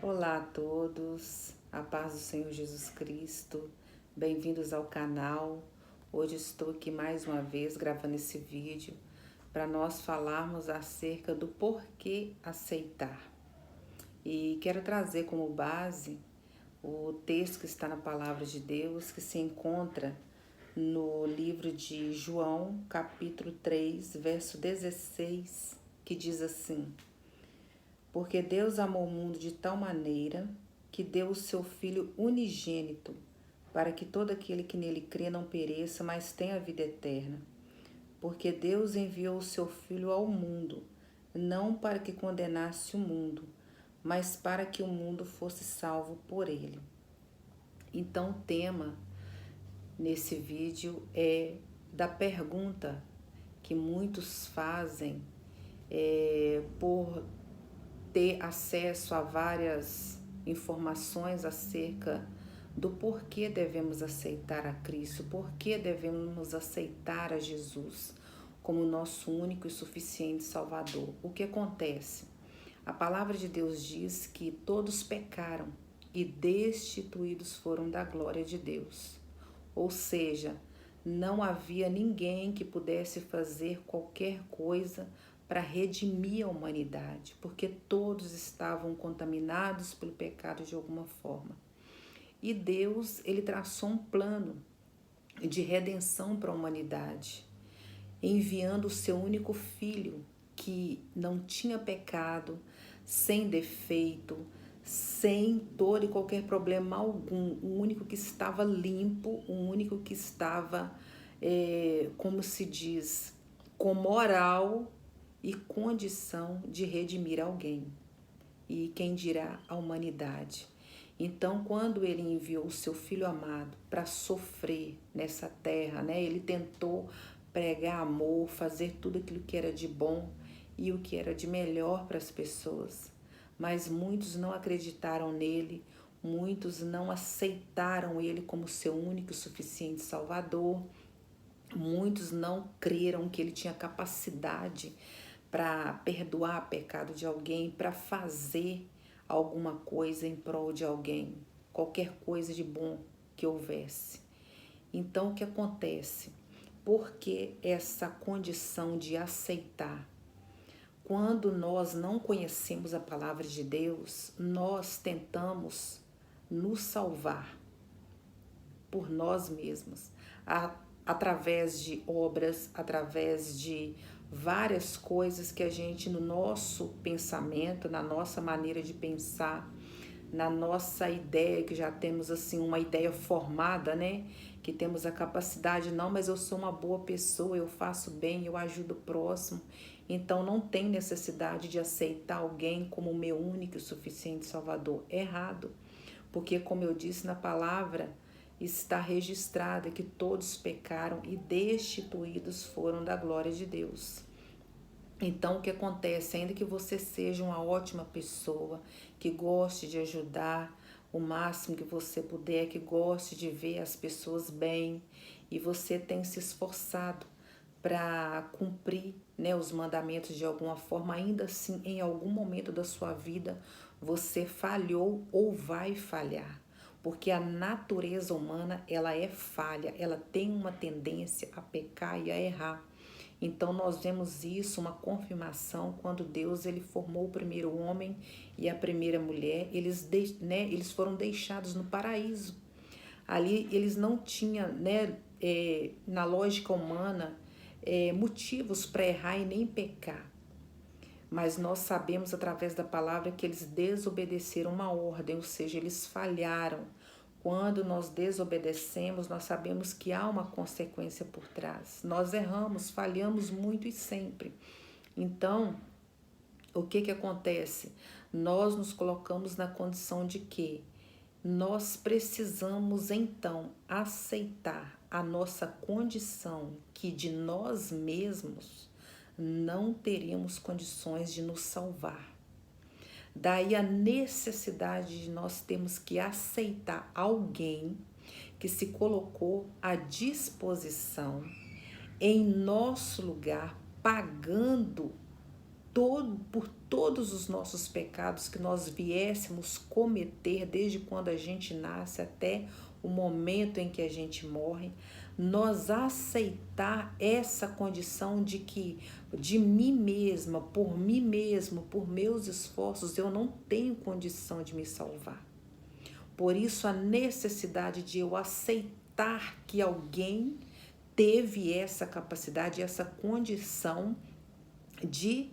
Olá a todos, a paz do Senhor Jesus Cristo, bem-vindos ao canal. Hoje estou aqui mais uma vez gravando esse vídeo para nós falarmos acerca do porquê aceitar. E quero trazer como base o texto que está na Palavra de Deus, que se encontra no livro de João, capítulo 3, verso 16, que diz assim: Porque Deus amou o mundo de tal maneira que deu o seu Filho unigênito, para que todo aquele que nele crê não pereça, mas tenha a vida eterna. Porque Deus enviou o seu Filho ao mundo, não para que condenasse o mundo, mas para que o mundo fosse salvo por ele. Então, o tema nesse vídeo é da pergunta que muitos fazem por ter acesso a várias informações acerca do porquê devemos aceitar a Cristo, porquê devemos aceitar a Jesus como nosso único e suficiente Salvador. O que acontece? A palavra de Deus diz que todos pecaram e destituídos foram da glória de Deus. Ou seja, não havia ninguém que pudesse fazer qualquer coisa para redimir a humanidade, porque todos estavam contaminados pelo pecado de alguma forma. E Deus, ele traçou um plano de redenção para a humanidade, enviando o seu único filho, que não tinha pecado, sem defeito, sem dor e qualquer problema algum, o único que estava limpo, o único que estava, como se diz, com moral e condição de redimir alguém. E quem dirá a humanidade? Então, quando ele enviou o seu filho amado para sofrer nessa terra, né? Ele tentou pregar amor, fazer tudo aquilo que era de bom e o que era de melhor para as pessoas. Mas muitos não acreditaram nele, muitos não aceitaram ele como seu único e suficiente Salvador, muitos não creram que ele tinha capacidade para perdoar pecado de alguém, para fazer alguma coisa em prol de alguém, qualquer coisa de bom que houvesse. Então, o que acontece? Por que essa condição de aceitar? Quando nós não conhecemos a palavra de Deus, nós tentamos nos salvar por nós mesmos, através de obras, através de várias coisas que a gente, no nosso pensamento, na nossa maneira de pensar, na nossa ideia, que já temos assim uma ideia formada, né? Que temos a capacidade, não, mas eu sou uma boa pessoa, eu faço bem, eu ajudo o próximo. Então não tem necessidade de aceitar alguém como o meu único e suficiente Salvador. Errado. Porque, como eu disse na palavra, está registrada que todos pecaram e destituídos foram da glória de Deus. Então, o que acontece? Ainda que você seja uma ótima pessoa, que goste de ajudar o máximo que você puder, que goste de ver as pessoas bem, e você tem se esforçado para cumprir, né, os mandamentos de alguma forma, ainda assim, em algum momento da sua vida, você falhou ou vai falhar. Porque a natureza humana, ela é falha, ela tem uma tendência a pecar e a errar. Então nós vemos isso, uma confirmação, quando Deus ele formou o primeiro homem e a primeira mulher, eles foram deixados no paraíso. Ali eles não tinham, né, na lógica humana, motivos para errar e nem pecar. Mas nós sabemos através da palavra que eles desobedeceram uma ordem, ou seja, eles falharam. Quando nós desobedecemos, nós sabemos que há uma consequência por trás. Nós erramos, falhamos muito e sempre. Então, o que acontece? Nós nos colocamos na condição de que nós precisamos então aceitar a nossa condição, que de nós mesmos não teríamos condições de nos salvar. Daí a necessidade de nós termos que aceitar alguém que se colocou à disposição em nosso lugar, pagando por todos os nossos pecados que nós viéssemos cometer desde quando a gente nasce até o momento em que a gente morre, nós aceitar essa condição de que de mim mesma, por mim mesmo, por meus esforços, eu não tenho condição de me salvar. Por isso a necessidade de eu aceitar que alguém teve essa capacidade, essa condição de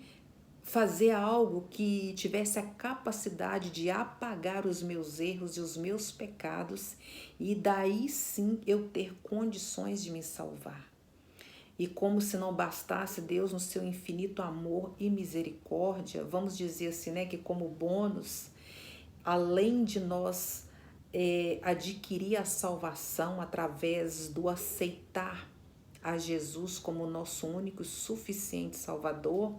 fazer algo que tivesse a capacidade de apagar os meus erros e os meus pecados, e daí sim eu ter condições de me salvar. E como se não bastasse, Deus, no seu infinito amor e misericórdia, vamos dizer assim, né, que como bônus, além de nós adquirir a salvação através do aceitar a Jesus como nosso único e suficiente Salvador,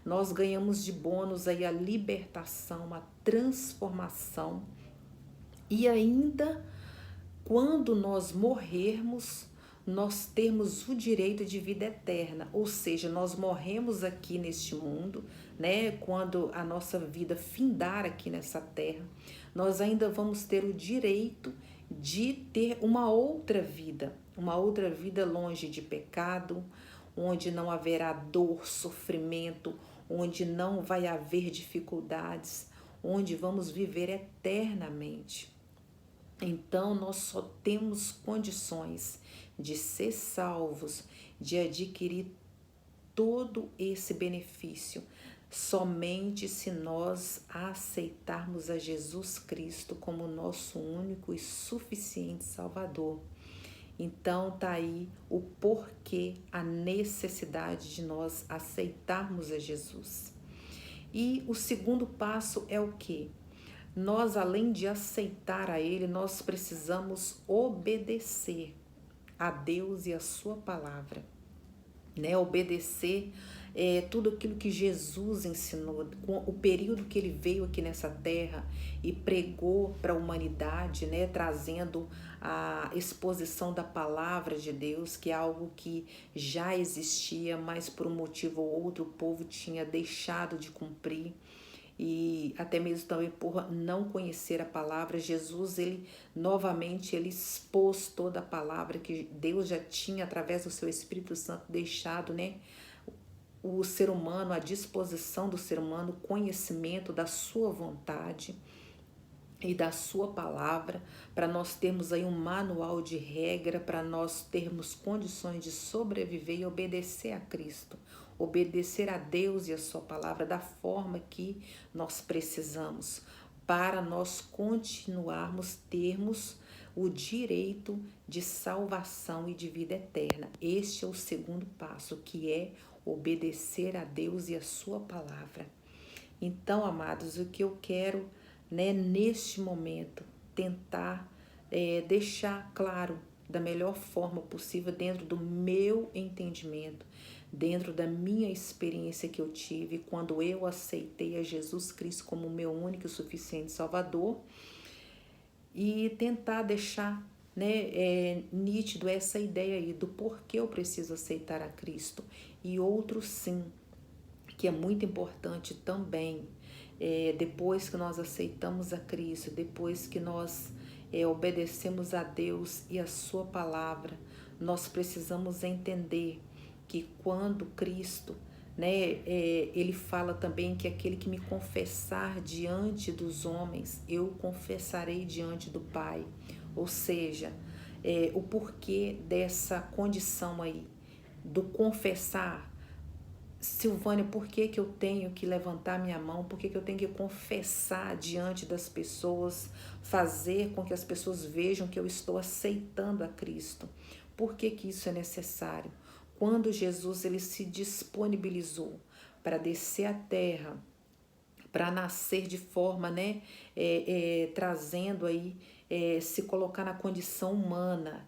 nós ganhamos de bônus aí a libertação, a transformação, e ainda quando nós morrermos, nós temos o direito de vida eterna, ou seja, nós morremos aqui neste mundo, né? Quando a nossa vida findar aqui nessa terra, nós ainda vamos ter o direito de ter uma outra vida longe de pecado, onde não haverá dor, sofrimento, onde não vai haver dificuldades, onde vamos viver eternamente. Então, nós só temos condições de ser salvos, de adquirir todo esse benefício, somente se nós aceitarmos a Jesus Cristo como nosso único e suficiente Salvador. Então tá aí o porquê, a necessidade de nós aceitarmos a Jesus. E o segundo passo é o quê? Nós, além de aceitar a Ele, nós precisamos obedecer a Deus e a sua palavra, né? Obedecer tudo aquilo que Jesus ensinou, o período que ele veio aqui nessa terra e pregou para a humanidade, né? Trazendo a exposição da palavra de Deus, que é algo que já existia, mas por um motivo ou outro o povo tinha deixado de cumprir. E até mesmo também por não conhecer a palavra, Jesus, ele expôs toda a palavra que Deus já tinha, através do seu Espírito Santo, deixado, né? O ser humano, à disposição do ser humano, conhecimento da sua vontade e da sua palavra, para nós termos aí um manual de regra, para nós termos condições de sobreviver e obedecer a Cristo, obedecer a Deus e a sua palavra da forma que nós precisamos, para nós continuarmos, termos o direito de salvação e de vida eterna. Este é o segundo passo, que é obedecer a Deus e a sua palavra. Então, amados, o que eu quero, né, neste momento, tentar deixar claro da melhor forma possível, dentro do meu entendimento, dentro da minha experiência que eu tive quando eu aceitei a Jesus Cristo como meu único e suficiente Salvador, e tentar deixar, né, nítido essa ideia aí do porquê eu preciso aceitar a Cristo. E outro sim, que é muito importante também, depois que nós aceitamos a Cristo, depois que nós obedecemos a Deus e a sua palavra, nós precisamos entender que quando Cristo, né, ele fala também que aquele que me confessar diante dos homens, eu confessarei diante do Pai. Ou seja, o porquê dessa condição aí, do confessar. Silvânia, por que eu tenho que levantar minha mão? Por que eu tenho que confessar diante das pessoas, fazer com que as pessoas vejam que eu estou aceitando a Cristo? Por que isso é necessário? Quando Jesus ele se disponibilizou para descer à terra, para nascer de forma, né, trazendo aí, se colocar na condição humana,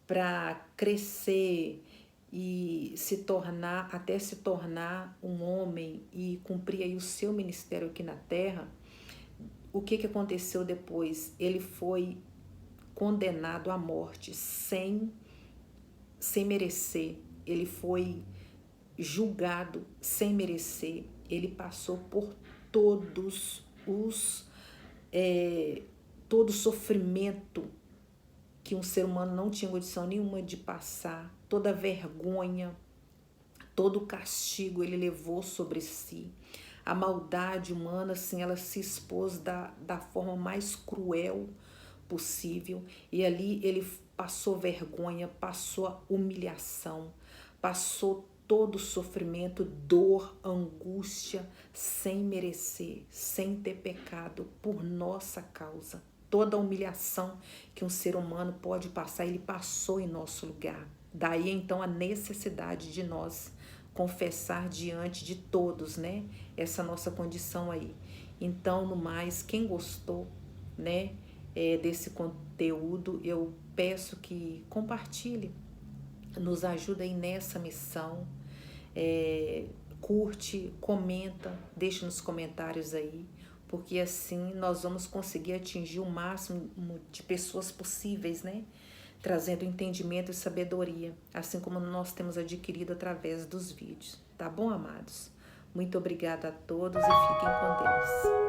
para crescer e se tornar um homem e cumprir aí o seu ministério aqui na terra, o que aconteceu depois? Ele foi condenado à morte sem merecer, ele foi julgado sem merecer, ele passou por todos os todo o sofrimento que um ser humano não tinha condição nenhuma de passar, toda a vergonha, todo o castigo ele levou sobre si. A maldade humana, assim, ela se expôs da forma mais cruel possível. E ali ele passou vergonha, passou humilhação, passou todo o sofrimento, dor, angústia, sem merecer, sem ter pecado, por nossa causa. Toda a humilhação que um ser humano pode passar, ele passou em nosso lugar. Daí então a necessidade de nós confessar diante de todos, né, essa nossa condição aí. Então, no mais, quem gostou, né, desse conteúdo, eu peço que compartilhe, nos ajuda aí nessa missão, curte, comenta, deixa nos comentários aí, porque assim nós vamos conseguir atingir o máximo de pessoas possíveis, né? Trazendo entendimento e sabedoria, assim como nós temos adquirido através dos vídeos. Tá bom, amados? Muito obrigada a todos e fiquem com Deus.